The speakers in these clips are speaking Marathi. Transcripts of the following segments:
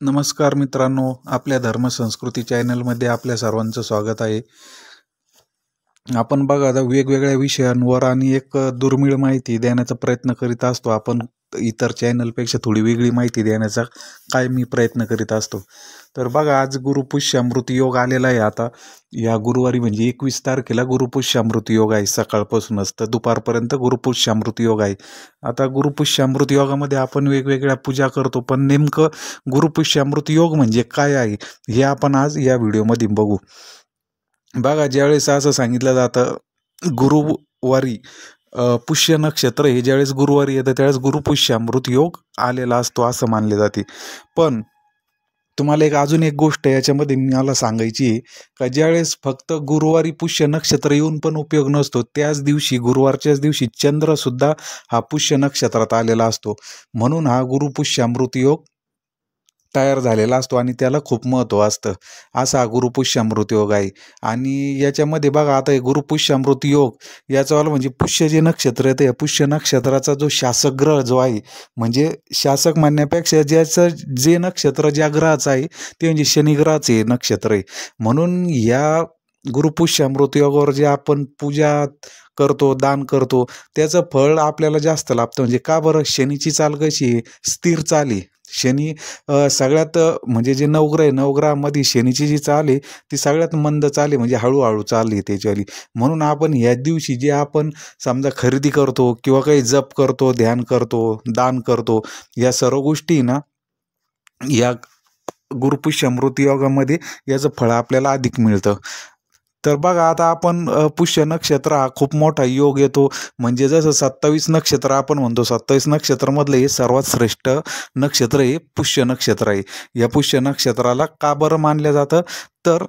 नमस्कार मित्रांनो, आपल्या धर्मसंस्कृती चॅनलमध्ये आपल्या सर्वांचं स्वागत आहे. आपण बघा आता वेगवेगळ्या विषयांवर आणि एक दुर्मिळ माहिती देण्याचा प्रयत्न करीत असतो. आपण इतर चॅनलपेक्षा थोडी वेगळी माहिती देण्याचा मी प्रयत्न करीत असतो. तर बघा, आज गुरुपुष्यामृत योग आलेला आहे. आता या गुरुवारी म्हणजे 21 तारखेला गुरुपुष्यामृत योग आहे. सकाळपासूनच तर दुपारपर्यंत गुरुपुष्यामृत योग आहे. आता गुरुपुष्यामृत योगामध्ये आपण वेगवेगळ्या पूजा करतो, पण नेमकं गुरुपुष्यामृत योग म्हणजे काय आहे हे आपण आज या व्हिडिओमध्ये बघू. बघा, ज्यावेळेस असं सांगितलं जातं गुरुवारी पुष्य नक्षत्र हे ज्यावेळेस गुरुवारी येतं त्यावेळेस गुरुपुष्यामृत योग आलेला असतो असं मानले जाते. पण तुम्हाला अजून एक गोष्ट याच्यामध्ये मला सांगायची आहे का, ज्यावेळेस फक्त गुरुवारी पुष्य नक्षत्र येऊन पण उपयोग नसतो, त्याच दिवशी गुरुवारच्याच दिवशी चंद्रसुद्धा हा पुष्य नक्षत्रात आलेला असतो. म्हणून हा गुरुपुष्यामृत योग तयार झालेला असतो आणि त्याला खूप महत्त्व असतं. असा हा गुरुपुष्यामृत योग आहे. आणि याच्यामध्ये बघा, आता हे गुरुपुष्यामृत योग याचावाला म्हणजे पुष्य जे नक्षत्र येतं, या पुष्य नक्षत्राचा जो शासक ग्रह जो आहे, म्हणजे शासक म्हणण्यापेक्षा ज्याचं जे नक्षत्र ज्या ग्रहाचं आहे ते म्हणजे शनी ग्रहाचे नक्षत्र आहे. म्हणून या गुरुपुष्यामृत योगावर जे आपण पूजा करतो, दान करतो, त्याचं फळ आपल्याला जास्त लाभतं. म्हणजे का बरं? शनीची चाल कशी आहे? स्थिर चाल आहे. शनी सगळ्यात म्हणजे जे नवग्रह आहे, नवग्रहामध्ये शनीची जी चाल आहे ती सगळ्यात मंद चाल आहे, म्हणजे हळूहळू चाल आहे त्याच्यावाली. म्हणून आपण ह्या दिवशी जे आपण समजा खरेदी करतो किंवा काही जप करतो, ध्यान करतो, दान करतो, या सर्व गोष्टी ना या गुरुपुष्यामृत योगामध्ये याचं फळ आपल्याला अधिक मिळतं. तर बघा, आता आपण पुष्य नक्षत्र हा खूप मोठा योग येतो. म्हणजे जसं 27 नक्षत्र आपण म्हणतो, 27 नक्षत्रामधलं हे सर्वात श्रेष्ठ नक्षत्र हे पुष्य नक्षत्र आहे. या पुष्य नक्षत्राला का बरं मानलं जातं? तर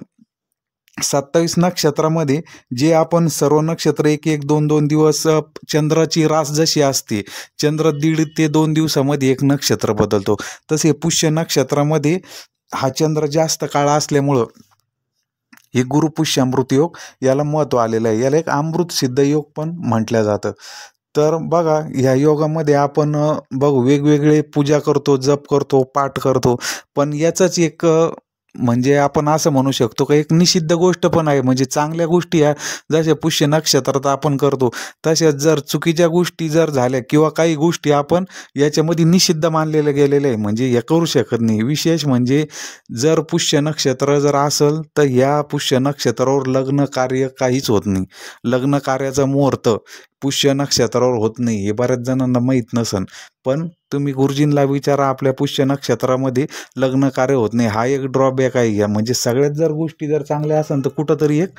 27 नक्षत्रामध्ये जे आपण सर्व नक्षत्र एक एक 2-2 दिवस चंद्राची रास जशी असते, चंद्र 1.5 ते 2 दिवसामध्ये एक नक्षत्र बदलतो, तसे पुष्य नक्षत्रामध्ये हा चंद्र जास्त काळ असल्यामुळं हे गुरुपुष्यामृत योग याला महत्त्व आलेलं आहे. याला एक अमृत सिद्ध योग पण म्हटलं जातं. तर बघा, ह्या योगामध्ये आपण बघू वेगवेगळे पूजा करतो, जप करतो, पाठ करतो, पण याचाच एक म्हणजे आपण असं म्हणू शकतो की एक निषिद्ध गोष्ट पण आहे. म्हणजे चांगल्या गोष्टी या जशा पुष्य नक्षत्रात आपण करतो, तशाच जर चुकीच्या गोष्टी जर झाल्या किंवा काही गोष्टी आपण याच्यामध्ये निषिद्ध मानलेल्या गेलेल्या आहे, म्हणजे हे करू शकत नाही. विशेष म्हणजे जर पुष्य नक्षत्र जर असेल तर या पुष्य नक्षत्रावर लग्न कार्य काहीच होत नाही. लग्न कार्याचा मुहूर्त पुष्य नक्षत्रावर होत नाही हे बऱ्याच जणांना माहीत नसन. पण तुम्ही गुरुजींना विचारा, आपल्या पुष्य नक्षत्रामध्ये लग्न कार्य होत नाही. हा एक ड्रॉबॅक आहे. या म्हणजे सगळ्यात जर गोष्टी जर चांगल्या असेल तर कुठंतरी एक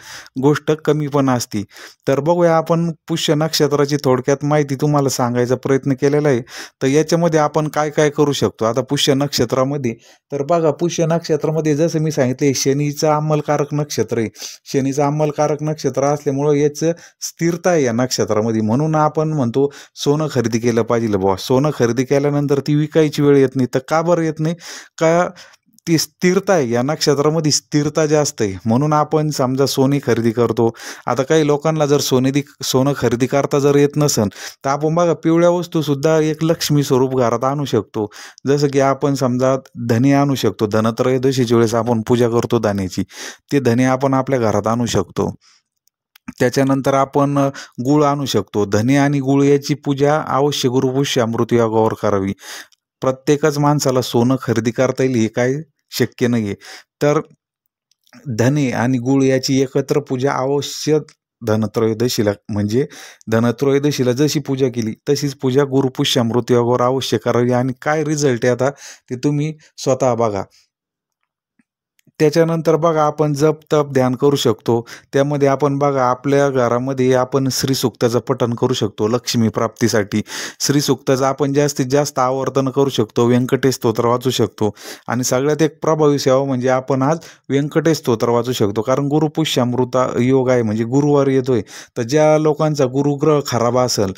गोष्ट कमी पण असती. तर बघूया, आपण पुष्य नक्षत्राची थोडक्यात माहिती तुम्हाला सांगायचा प्रयत्न केलेला आहे. तर याच्यामध्ये आपण काय काय करू शकतो आता पुष्य नक्षत्रामध्ये? तर बघा, पुष्य नक्षत्रामध्ये जसं मी सांगितले, शनीचं अंमलकारक नक्षत्र आहे. शनीचं अंमलकारक नक्षत्र असल्यामुळं याचं स्थिरता आहे या नक्षत्रामध्ये. म्हणून आपण म्हणतो सोनं खरेदी केलं पाहिजे बुवा. सोनं खरेदी केल्यानंतर ती विकायची वेळ येत नाही. तर का बरं येत नाही? का ती स्थिरता आहे, या नक्षत्रामध्ये स्थिरता जास्त आहे. म्हणून आपण समजा सोने खरेदी करतो. आता काही लोकांना जर सोनं खरेदी करता जर येत नसेल तर आपण बघा, पिवळ्या वस्तूसुद्धा एक लक्ष्मी स्वरूप घरात आणू शकतो. जसं की आपण समजा धने आणू शकतो. धनत्रयोदशीच्या वेळेस आपण पूजा करतो धान्याची, ते धने आपण आपल्या घरात आणू शकतो. त्याच्यानंतर आपण गूळ आणू शकतो. धने आणि गूळ याची पूजा अवश्य गुरुपुष्यामृत योगावर करावी. प्रत्येकच माणसाला सोनं खरेदी करता येईल हे काय शक्य नाही आहे. तर धने आणि गूळ याची एकत्र पूजा अवश्य धनत्रयोदशीला, म्हणजे धनत्रयोदशीला जशी पूजा केली तशीच पूजा गुरुपुष्यामृत योगावर अवश्य करावी. आणि काय रिझल्ट आहे आता ते तुम्ही स्वतः बघा. त्याच्यानंतर बघा, आपण जप तप ध्यान करू शकतो. त्यामध्ये आपण बघा, आपल्या घरामध्ये आपण श्रीसूक्ताचं पठण करू शकतो लक्ष्मी प्राप्तीसाठी. श्रीसूक्ताचं आपण जास्तीत जास्त आवर्तन करू शकतो. व्यंकटेश स्तोत्र वाचू शकतो. आणि सगळ्यात एक प्रभावी सेवा म्हणजे आपण आज व्यंकटेश स्तोत्र वाचू शकतो. कारण गुरुपुष्यामृत योग आहे, म्हणजे गुरुवार येतोय. तर ज्या लोकांचा गुरुग्रह खराब असेल,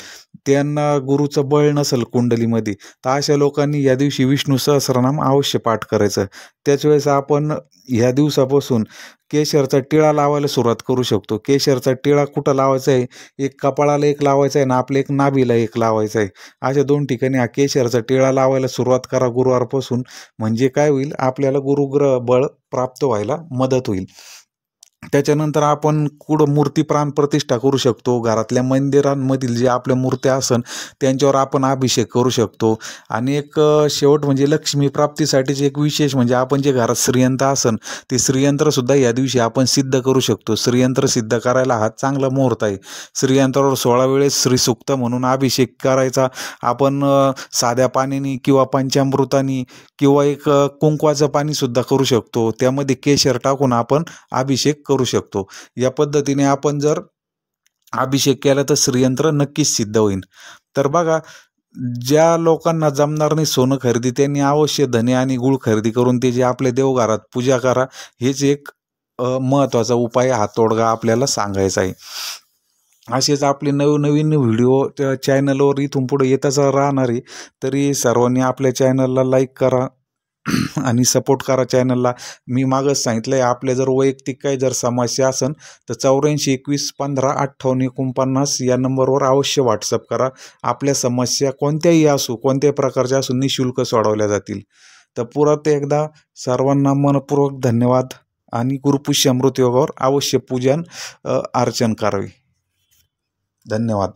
त्यांना गुरुचं बळ नसेल कुंडलीमध्ये, तर अशा लोकांनी या दिवशी विष्णू सहस्रनाम अवश्य पाठ करायचं. त्याच वेळेस आपण ह्या दिवसापासून केशरचा टिळा लावायला सुरुवात करू शकतो. केशरचा टिळा कुठं लावायचा आहे? एक कपाळाला एक लावायचा आहे आणि आपल्या एक नाभीला एक लावायचा आहे. अशा 2 ठिकाणी हा केशरचा टिळा लावायला सुरुवात करा गुरुवारपासून. म्हणजे काय होईल? आपल्याला गुरुग्रह बळ प्राप्त व्हायला मदत होईल. त्याच्यानंतर आपण कुठं मूर्ती प्राणप्रतिष्ठा करू शकतो. घरातल्या मंदिरांमधील जे आपल्या मूर्त्या असन त्यांच्यावर आपण अभिषेक करू शकतो. आणि एक शेवट म्हणजे लक्ष्मी प्राप्तीसाठीच एक विशेष म्हणजे आपण जे घरात श्रीयंत्र असन ते श्रीयंत्रसुद्धा या दिवशी आपण सिद्ध करू शकतो. श्रीयंत्र सिद्ध करायला हा चांगला मुहूर्त आहे. श्रीयंत्रावर 16 वेळेस श्रीसूक्त म्हणून अभिषेक करायचा. आपण साध्या पाण्याने किंवा पंचामृताने किंवा एक कुंकवाचं पाणीसुद्धा करू शकतो. त्यामध्ये केशर टाकून आपण अभिषेक करू शकतो. या पद्धतीने आपण जर अभिषेक केला तर श्रीयंत्र नक्कीच सिद्ध होईल. तर बघा, ज्या लोकांना जमणार नाही सोनं खरेदी त्यांनी अवश्य धने आणि गूळ खरेदी करून ते जे आपल्या देवघरात पूजा करा. हेच एक महत्त्वाचा उपाय, हा तोडगा आपल्याला सांगायचा आहे. असेच आपले नवनवीन व्हिडिओ त्या चॅनलवर इथून पुढे येतच राहणार आहे. तरी सर्वांनी आपल्या चॅनलला लाईक करा आणि सपोर्ट करा चॅनलला. मी मागच सांगितलं आहे, आपल्या जर वैयक्तिक काही जर समस्या असेल तर 84 21 15 58 49 या नंबरवर अवश्य व्हॉट्सअप करा. आपल्या समस्या कोणत्याही असो, कोणत्याही प्रकारच्या असो, निःशुल्क सोडवल्या जातील. तर परत एकदा सर्वांना मनपूर्वक धन्यवाद आणि गुरुपुष्य अमृत योगावर अवश्य पूजन अर्चन करावे. धन्यवाद.